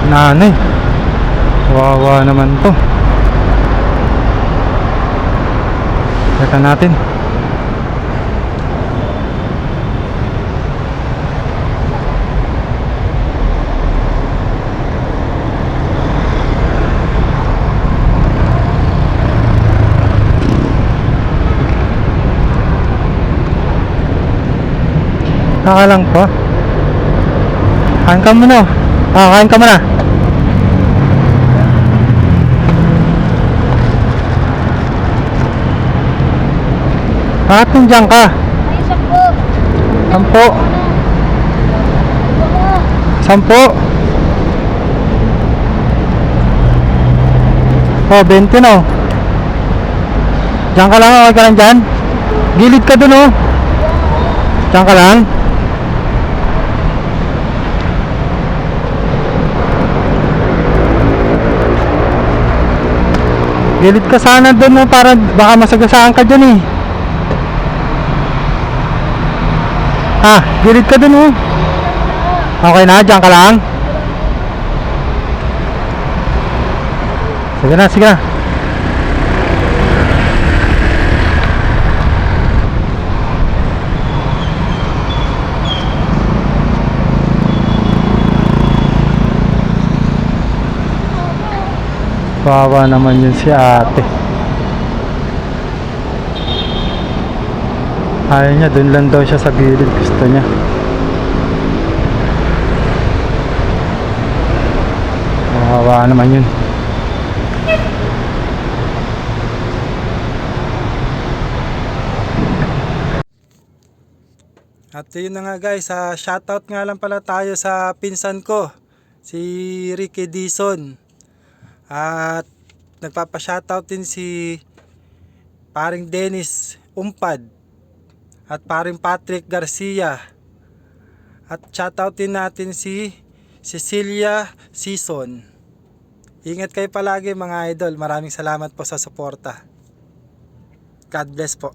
Nanay, wawa naman to. Teka natin. Kaka lang po. Kain ka muna. Kain ka muna. Bakit nandiyan ka? Ay, 10. 10. 10. Oh, 20 no. Diyan ka lang, okay ka lang dyan. Gilid ka dun oh. Diyan ka lang. Gilid ka sana dun oh, para baka masagasaan ka dyan eh. Gilid ka dun oh. Okay na, diyan ka lang. Sige na, sige na. Kawawa naman yun si ate. Ayaw niya, dun lang daw siya sa gilid. Gusto niya. Kawawa naman yun. At yun na nga guys, shoutout nga lang pala tayo sa pinsan ko, si Ricky Dizon. At nagpapa-shoutout din si paring Dennis Umpad at paring Patrick Garcia. At shoutout din natin si Cecilia Season. Ingat kayo palagi mga idol. Maraming salamat po sa suporta. God bless po.